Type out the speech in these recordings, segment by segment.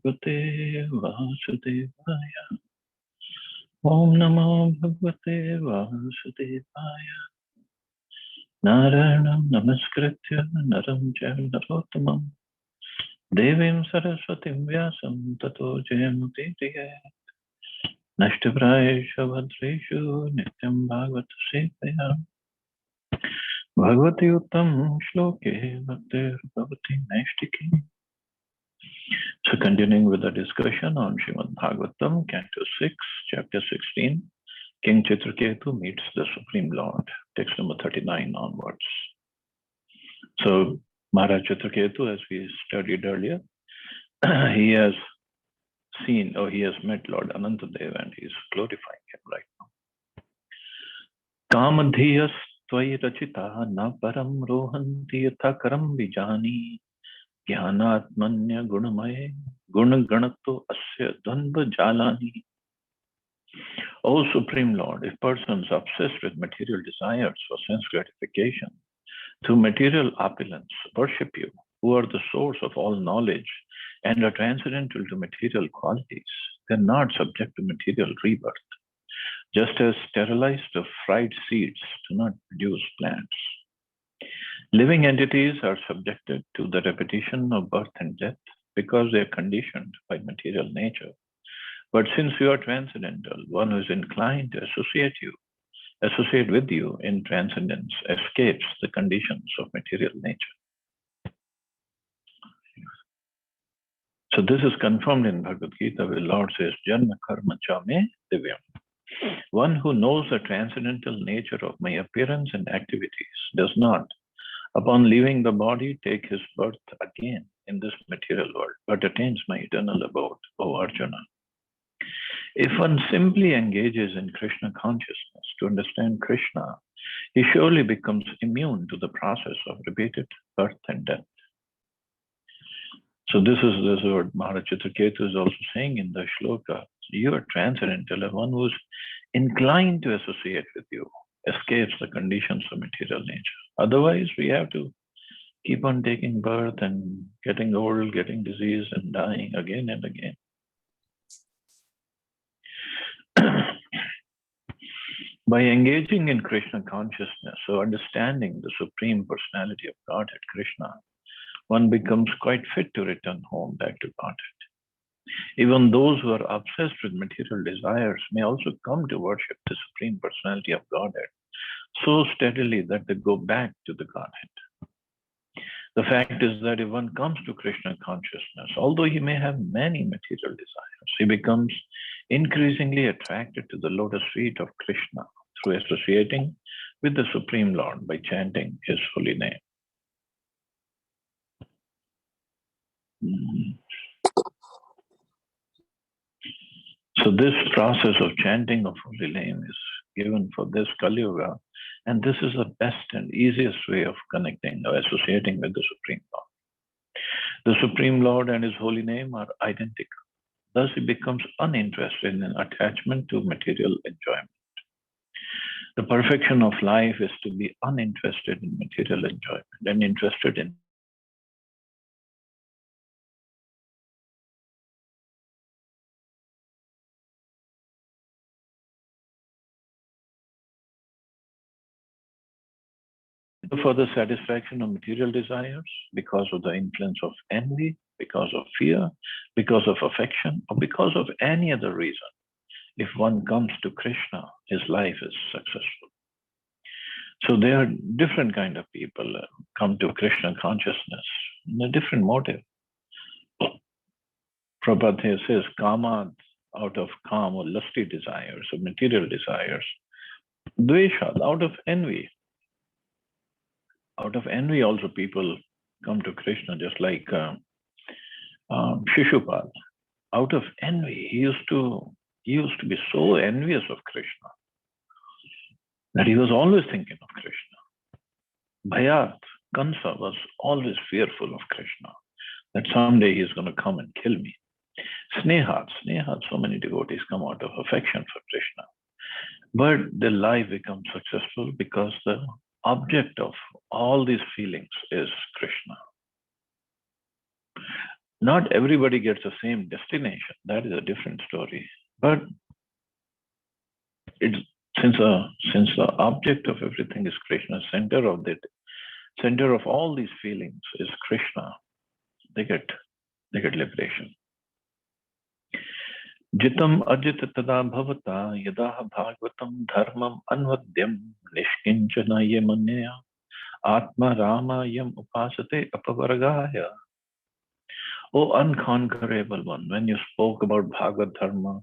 Bhagavate Vasudevaya. Om Namo Bhagavate Vasudevaya. Narayanam Namaskritya Naram Jayam Narottamam Devim Saraswatim Vyasam Tato Jayamudiriye. Nashtaprayeshu Bhadreshu Nityam Bhagavata Sevaya. Bhagavati Uttam Shloke Bhaktir Bhavati Naishtiki. So continuing with the discussion on Srimad Bhagavatam, Canto 6, Chapter 16, King Chitraketu meets the Supreme Lord, text number 39 onwards. So Maharaj Chitraketu, as we studied earlier, he has seen, or he has met Lord Anantadev and he is glorifying him right now. Kamadhiyas tvai rachita na param rohanti yatha karam vijani Jnanatmanya gunamaye gunaganato asya dvandva jalani. O Supreme Lord, if persons obsessed with material desires for sense gratification, through material opulence, worship you, who are the source of all knowledge and are transcendental to material qualities, they are not subject to material rebirth, just as sterilized or fried seeds do not produce plants. Living entities are subjected to the repetition of birth and death because they are conditioned by material nature. But since you are transcendental, one who is inclined to associate with you in transcendence, escapes the conditions of material nature. So this is confirmed in Bhagavad Gita, where Lord says, Janma karma cha me divyam. One who knows the transcendental nature of my appearance and activities does not, upon leaving the body, take his birth again in this material world, but attains my eternal abode, O Arjuna. If one simply engages in Krishna consciousness to understand Krishna, he surely becomes immune to the process of repeated birth and death. So this is what Maharaj Chitraketu is also saying in the shloka. You are transcendental, and one who is inclined to associate with you escapes the conditions of material nature. Otherwise, we have to keep on taking birth and getting old, getting disease, and dying again and again. By engaging in Krishna consciousness, so understanding the Supreme Personality of Godhead, Krishna, one becomes quite fit to return home back to Godhead. Even those who are obsessed with material desires may also come to worship the Supreme Personality of Godhead so steadily that they go back to the Godhead. The fact is that if one comes to Krishna consciousness, although he may have many material desires, he becomes increasingly attracted to the lotus feet of Krishna through associating with the Supreme Lord by chanting his holy name. So this process of chanting of holy name is given for this Kali Yuga, and this is the best and easiest way of connecting or associating with the Supreme Lord. The Supreme Lord and his holy name are identical. Thus, he becomes uninterested in attachment to material enjoyment. The perfection of life is to be uninterested in material enjoyment and interested in for the satisfaction of material desires because of the influence of envy, because of fear, because of affection, or because of any other reason. If one comes to Krishna, his life is successful. So there are different kind of people come to Krishna consciousness in a different motive. Prabhupada says, kama, out of calm or lusty desires or material desires. Dvesha, out of envy. Out of envy also people come to Krishna, just like Shishupal. Out of envy, he used to be so envious of Krishna that he was always thinking of Krishna. Bhayat, Kansa was always fearful of Krishna, that someday he's going to come and kill me. Snehat, so many devotees come out of affection for Krishna. But their life becomes successful because the object of all these feelings is Krishna. Not everybody gets the same destination. That is a different story. But it's since the object of everything is Krishna, center of all these feelings is Krishna, they get liberation. Jitam ajit tada bhavata yadaha bhagavatam dharmam anvadyam nishkinchana yemanya atma rama yam upasate apavargaya. O unconquerable one, when you spoke about Bhagavad Dharma,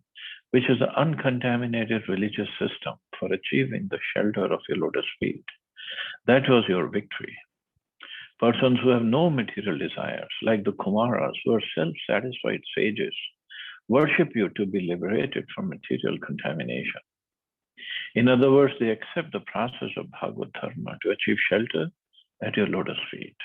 which is an uncontaminated religious system for achieving the shelter of your lotus feet, that was your victory. Persons who have no material desires, like the Kumaras, who are self-satisfied sages, worship you to be liberated from material contamination. In other words, they accept the process of Bhagavad Dharma to achieve shelter at your lotus feet.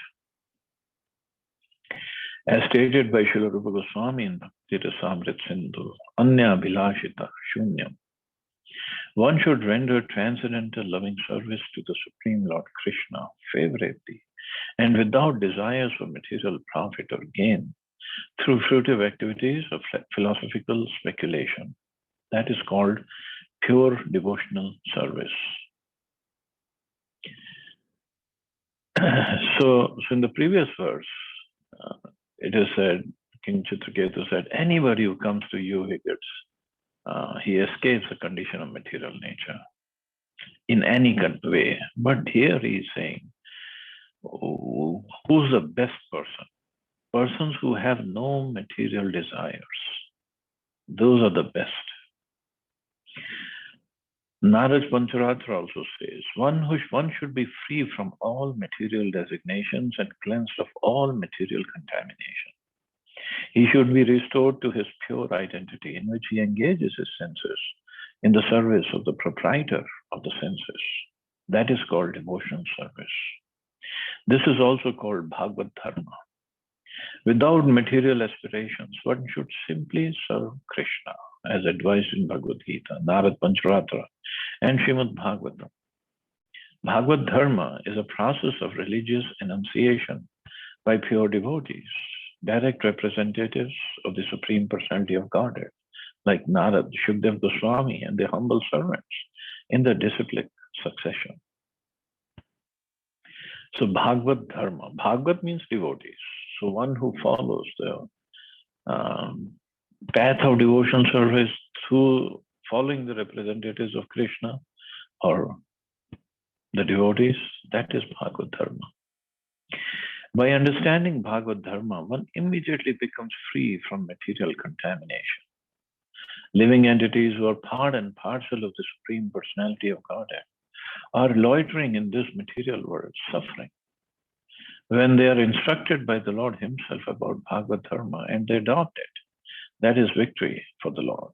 As stated by Srila Rupa Goswami in Bhakti Rasamrit Sindhu, Anya Bhilashita Shunyam, one should render transcendental loving service to the Supreme Lord Krishna favorably and without desires for material profit or gain through fruitive activities of philosophical speculation. That is called pure devotional service. So in the previous verse, it is said, King Chitraketu said, anybody who comes to you, he escapes the condition of material nature in any way. But here he is saying, who's the best person? Persons who have no material desires. Those are the best. Naraj Pancharatra also says, one should be free from all material designations and cleansed of all material contamination. He should be restored to his pure identity in which he engages his senses in the service of the proprietor of the senses. That is called devotional service. This is also called Bhagavad Dharma. Without material aspirations, one should simply serve Krishna, as advised in Bhagavad Gita, Narad Pancharatra, and Srimad Bhagavatam. Bhagavad Dharma is a process of religious enunciation by pure devotees, direct representatives of the Supreme Personality of Godhead, like Narad, Shukdev Goswami, and the humble servants in the disciplic succession. So Bhagavad Dharma, Bhagavad means devotees. So one who follows the path of devotional service through following the representatives of Krishna or the devotees, that is Bhagavad Dharma. By understanding Bhagavad Dharma, one immediately becomes free from material contamination. Living entities who are part and parcel of the Supreme Personality of Godhead are loitering in this material world, suffering. When they are instructed by the Lord himself about Bhagavad Dharma and they adopt it, that is victory for the Lord.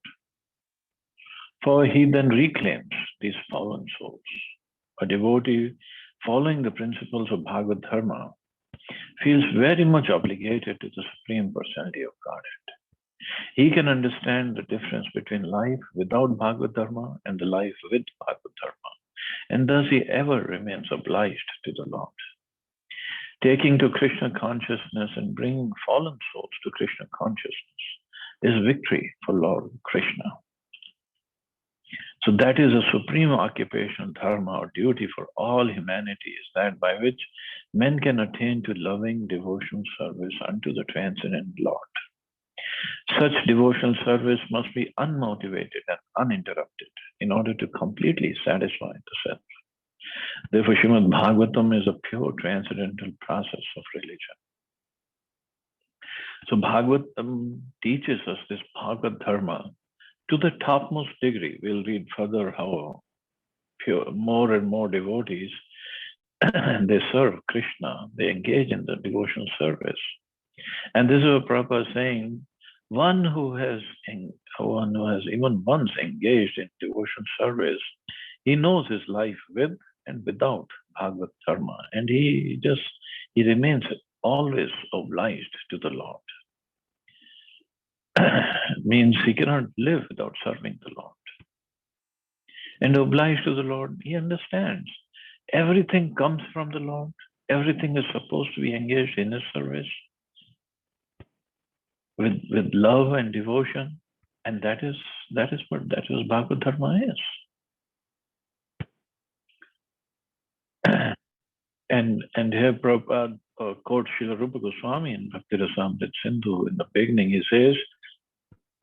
For he then reclaims these fallen souls. A devotee following the principles of Bhagavad Dharma feels very much obligated to the Supreme Personality of Godhead. He can understand the difference between life without Bhagavad Dharma and the life with Bhagavad Dharma, and thus he ever remains obliged to the Lord. Taking to Krishna consciousness and bringing fallen souls to Krishna consciousness is victory for Lord Krishna. So that is a supreme occupation, dharma, or duty for all humanity, is that by which men can attain to loving devotional service unto the transcendent Lord. Such devotional service must be unmotivated and uninterrupted in order to completely satisfy the self. Therefore, Srimad Bhagavatam is a pure transcendental process of religion. So Bhagavatam teaches us this Bhagavad Dharma to the topmost degree. We'll read further how more and more devotees they serve Krishna, they engage in the devotional service. And this is what Prabhupada is saying, one who has even once engaged in devotional service, he knows his life with and without Bhagavad Dharma, and he remains always obliged to the Lord. Means he cannot live without serving the Lord. And obliged to the Lord, he understands everything comes from the Lord. Everything is supposed to be engaged in his service. with love and devotion, and that is what Bhagavad Dharma is. And here Prabhupada quotes Srila Rupa Goswami in Bhakti Rasamrita Sindhu. In the beginning, he says,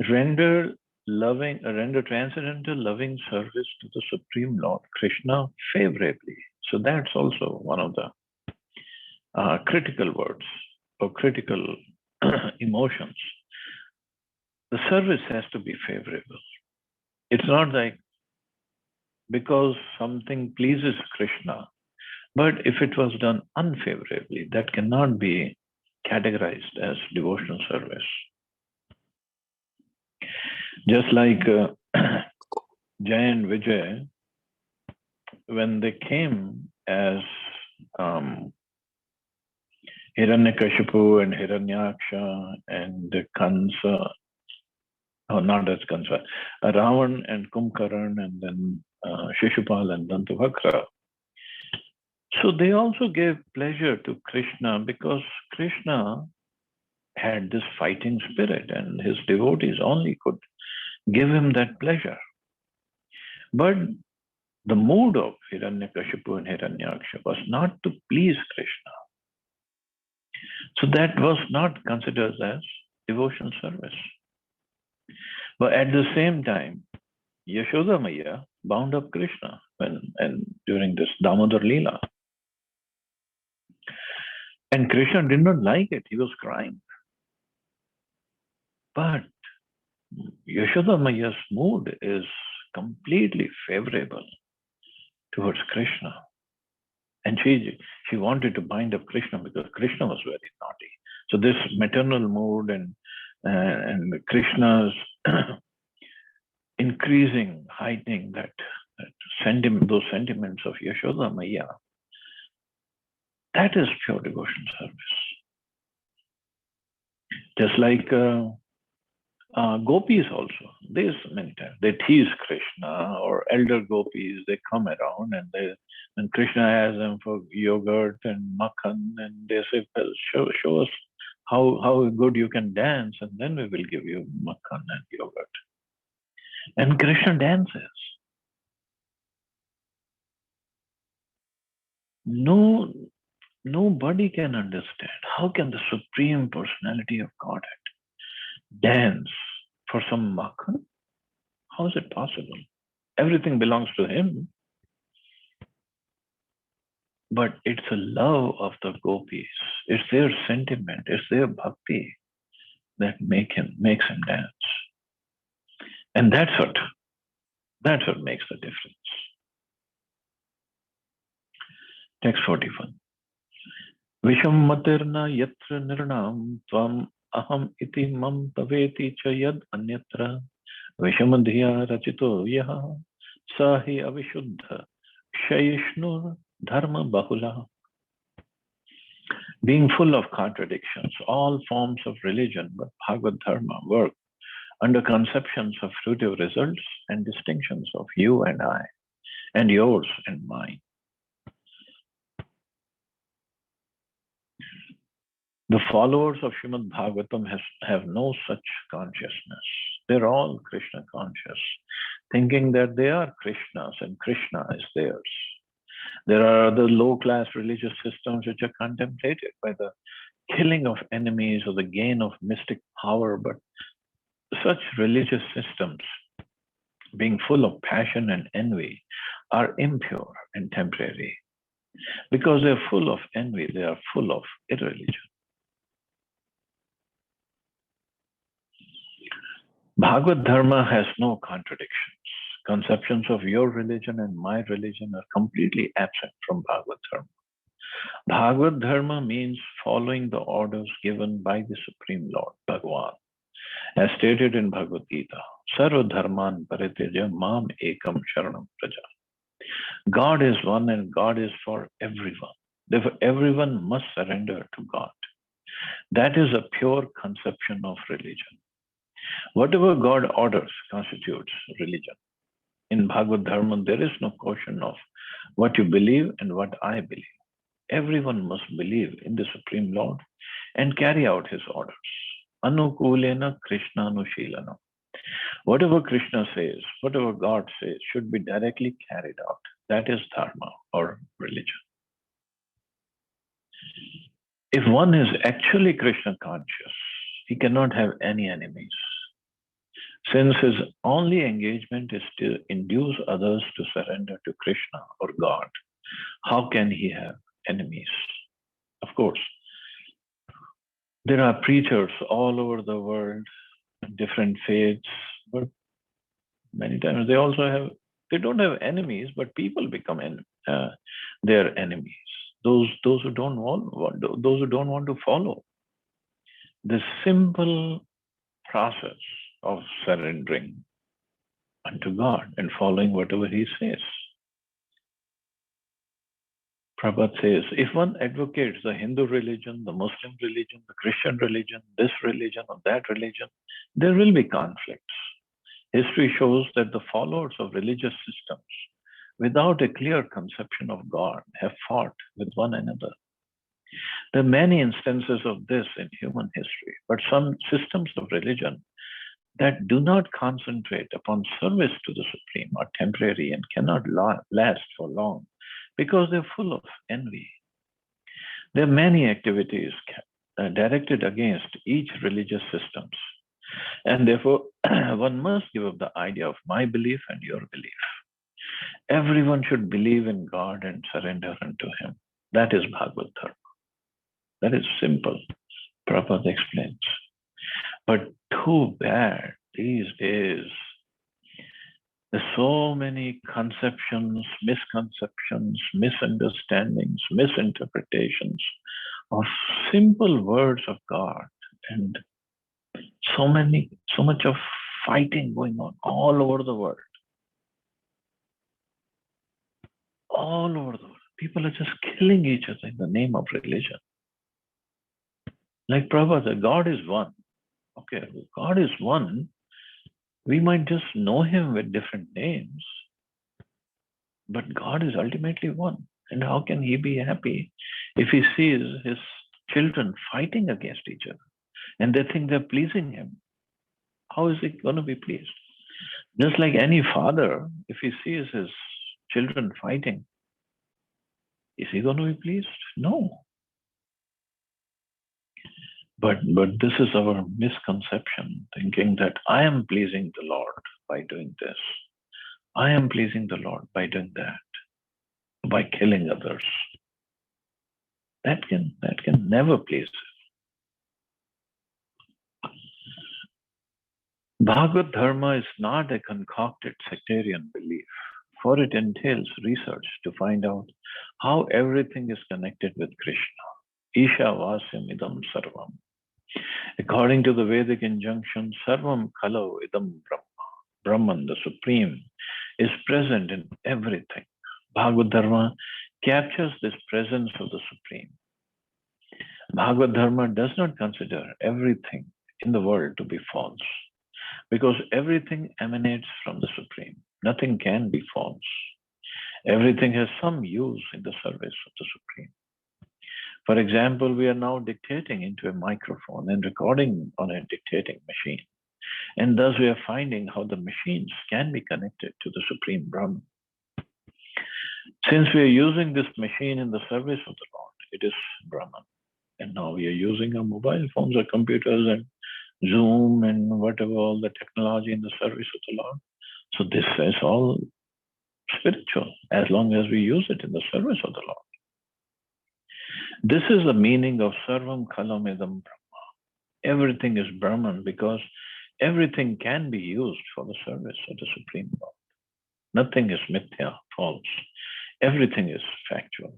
render transcendental loving service to the Supreme Lord Krishna favorably. So that's also one of the critical words or critical emotions. The service has to be favorable. It's not like because something pleases Krishna, but if it was done unfavorably, that cannot be categorized as devotional service. Just like Jay and Vijay, when they came as Hiranyakashipu and Hiranyaksha and Kansa, not as Kansa, Ravan and Kumkaran, and then Shishupal and Dantavakra. So they also gave pleasure to Krishna because Krishna had this fighting spirit and his devotees only could give him that pleasure. But the mood of Hiranyakashipu and Hiranyaksha was not to please Krishna. So that was not considered as devotion service. But at the same time, Yashoda Maya bound up Krishna during this Damodar Leela. And Krishna did not like it. He was crying. But Yashoda Maya's mood is completely favorable towards Krishna. And she wanted to bind up Krishna because Krishna was very naughty. So this maternal mood and Krishna's increasing, heightening those sentiments of Yashoda Maya, that is pure devotion service. Just like gopis also, there's many times they tease Krishna, or elder gopis, they come around and Krishna asks them for yogurt and makhan, and they say, well, show us how good you can dance, and then we will give you makhan and yogurt. And Krishna dances. Nobody can understand. How can the Supreme Personality of Godhead dance for some makhan? How is it possible? Everything belongs to him. But it's the love of the gopis. It's their sentiment. It's their bhakti that makes him dance. And that's what makes the difference. Text 41. Visham matirna yatra nirnam tvam aham iti mam taveti cha yad anyatra vishamadhiya rachito yaha sahi avishuddha shaishnur dharma bahula. Being full of contradictions, all forms of religion but Bhagavad Dharma work under conceptions of fruitive results and distinctions of you and I, and yours and mine. The followers of Srimad Bhagavatam have no such consciousness. They're all Krishna conscious, thinking that they are Krishna's and Krishna is theirs. There are other low-class religious systems which are contemplated by the killing of enemies or the gain of mystic power, but such religious systems, being full of passion and envy, are impure and temporary. Because they're full of envy, they are full of irreligion. Bhagavad Dharma has no contradictions. Conceptions of your religion and my religion are completely absent from Bhagavad Dharma. Bhagavad Dharma means following the orders given by the Supreme Lord, Bhagavan. As stated in Bhagavad Gita, Sarva Dharman Pariteja Mam Ekam Sharanam Praja. God is one and God is for everyone. Therefore, everyone must surrender to God. That is a pure conception of religion. Whatever God orders constitutes religion. In Bhagavad Dharma, there is no question of what you believe and what I believe. Everyone must believe in the Supreme Lord and carry out his orders. Anukulena Krishna Anushilanam. Whatever Krishna says, whatever God says, should be directly carried out. That is dharma or religion. If one is actually Krishna conscious, he cannot have any enemies. Since his only engagement is to induce others to surrender to Krishna or God, how can he have enemies? Of course, there are preachers all over the world, different faiths, but many times they don't have enemies, but people become their enemies. Those who don't want to follow the simple process of surrendering unto God and following whatever He says. Prabhupada says, if one advocates the Hindu religion, the Muslim religion, the Christian religion, this religion or that religion, there will be conflicts. History shows that the followers of religious systems, without a clear conception of God, have fought with one another. There are many instances of this in human history, but some systems of religion that do not concentrate upon service to the Supreme are temporary and cannot last for long because they're full of envy. There are many activities directed against each religious systems, and therefore one must give up the idea of my belief and your belief. Everyone should believe in God and surrender unto Him. That is Bhagavad Dharma. That is simple. Prabhupada explains. But too bad these days, there's so many conceptions, misconceptions, misunderstandings, misinterpretations of simple words of God, and so much of fighting going on all over the world. All over the world. People are just killing each other in the name of religion. Like Prabhupada said, God is one. Okay, God is one. We might just know Him with different names, but God is ultimately one. And how can He be happy if He sees His children fighting against each other and they think they're pleasing Him? How is He going to be pleased? Just like any father, if he sees his children fighting, is he going to be pleased? No. But this is our misconception, thinking that I am pleasing the Lord by doing this. I am pleasing the Lord by doing that, by killing others. That can never please Him. Bhagavad Dharma is not a concocted sectarian belief, for it entails research to find out how everything is connected with Krishna. Isha Vasyam Idam Sarvam. According to the Vedic injunction, Sarvam Kalo Idam Brahma. Brahman, the Supreme, is present in everything. Bhagavad Dharma captures this presence of the Supreme. Bhagavad Dharma does not consider everything in the world to be false, because everything emanates from the Supreme. Nothing can be false. Everything has some use in the service of the Supreme. For example, we are now dictating into a microphone and recording on a dictating machine. And thus we are finding how the machines can be connected to the Supreme Brahman. Since we are using this machine in the service of the Lord, it is Brahman. And now we are using our mobile phones or computers and Zoom and whatever, all the technology in the service of the Lord. So this is all spiritual, as long as we use it in the service of the Lord. This is the meaning of Sarvam Kalam Idam Brahma. Everything is Brahman because everything can be used for the service of the Supreme Lord. Nothing is mithya, false. Everything is factual.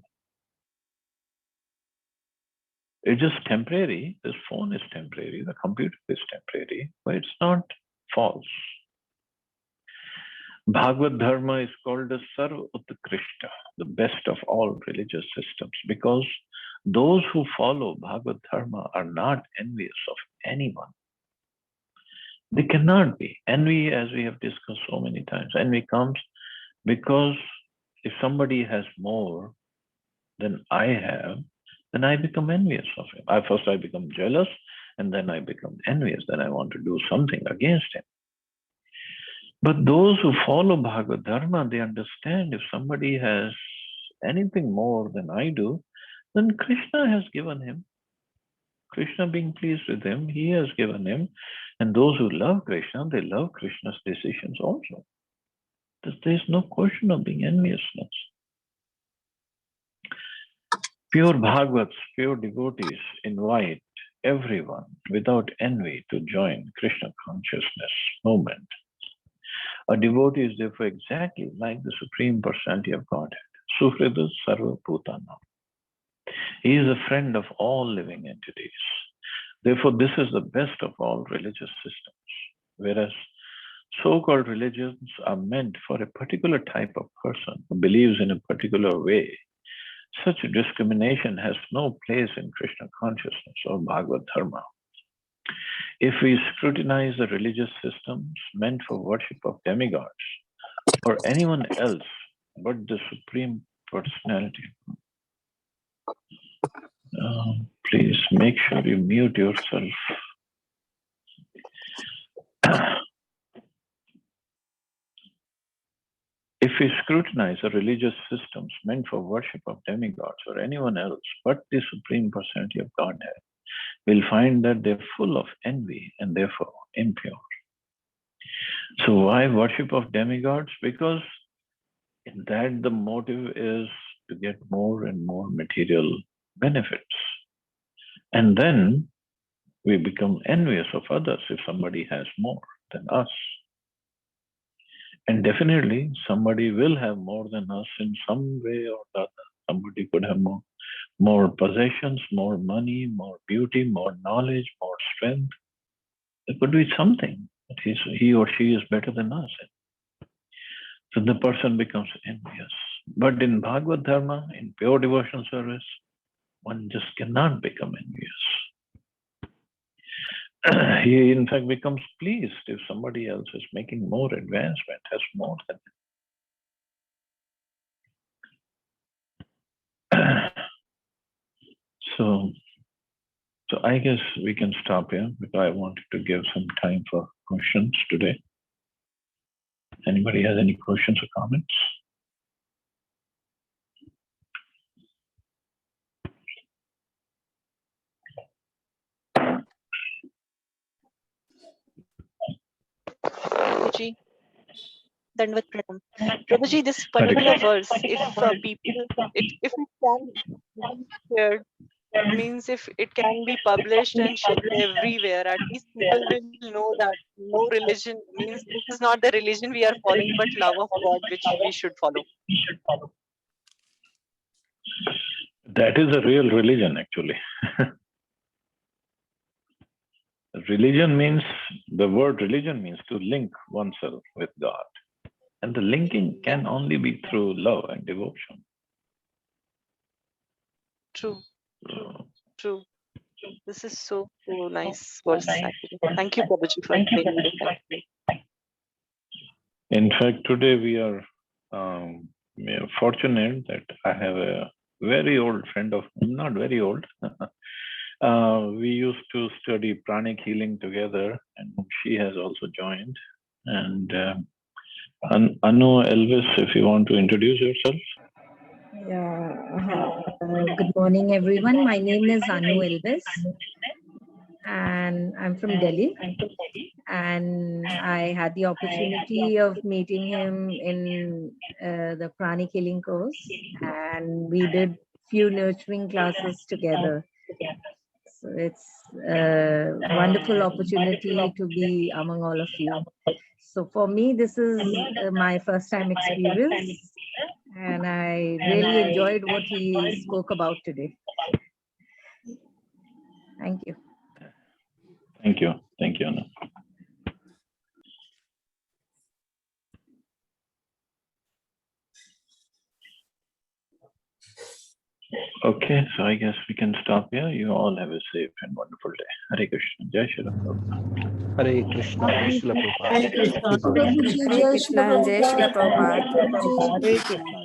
It's just temporary. This phone is temporary. The computer is temporary, but it's not false. Bhagavad Dharma is called the Sarva Utkrishta, the best of all religious systems, because those who follow Bhagavad Dharma are not envious of anyone. They cannot be. Envy, as we have discussed so many times, envy comes because if somebody has more than I have, then I become envious of him. First I become jealous, and then I become envious, then I want to do something against him. But those who follow Bhagavad Dharma, they understand if somebody has anything more than I do, then Krishna has given him. Krishna being pleased with him, he has given him. And those who love Krishna, they love Krishna's decisions also. There's no question of being enviousness. Pure Bhagavats, pure devotees invite everyone without envy to join Krishna consciousness movement. A devotee is therefore exactly like the Supreme Personality of Godhead, Suhrida Sarva Bhutana. He is a friend of all living entities. Therefore, this is the best of all religious systems. Whereas so-called religions are meant for a particular type of person who believes in a particular way, such discrimination has no place in Krishna consciousness or Bhagavad Dharma. If we scrutinize the religious systems meant for worship of demigods or anyone else but the Supreme Personality, please make sure you mute yourself. If we scrutinize the religious systems meant for worship of demigods or anyone else but the Supreme Personality of Godhead, we'll find that they're full of envy and therefore impure. So why worship of demigods? Because in that the motive is to get more and more material benefits. And then we become envious of others if somebody has more than us. And definitely somebody will have more than us in some way or the other. Somebody could have more possessions, more money, more beauty, more knowledge, more strength. It could be something that he or she is better than us. So the person becomes envious. But in Bhagavad Dharma, in pure devotional service, one just cannot become envious. He in fact becomes pleased if somebody else is making more advancement, has more than him. So I guess we can stop here because I wanted to give some time for questions today. Anybody has any questions or comments? Prabhuji, Dandvat Pranam. Prabhuji, this particular verse, if we can be shared, means if it can be published and shared everywhere, at least people will know that no religion means this is not the religion we are following, but love of God which we should follow. That is a real religion, actually. Religion means, the word religion means to link oneself with God. And the linking can only be through love and devotion. True. True. This is so nice verse, actually. Thank you, Prabhuji, for explaining this. In fact, today we are fortunate that I have a very old friend of, not very old, we used to study pranic healing together, and she has also joined. And Anu Elvis, if you want to introduce yourself. Yeah. Good morning, everyone. My name is Anu Elvis, and I'm from Delhi. And I had the opportunity of meeting him in the pranic healing course, and we did few nurturing classes together. So it's a wonderful opportunity to be among all of you. So for me, this is my first time experience, and I really enjoyed what he spoke about today. Thank you. Thank you. Thank you, Anna. Okay, so I guess we can stop here. You all have a safe and wonderful day. Hare Krishna. Jai Shri Ram. Hare Krishna. Jai Shri Prabhupada. Hare Krishna. Jai Shri Prabhupada. Hare Krishna.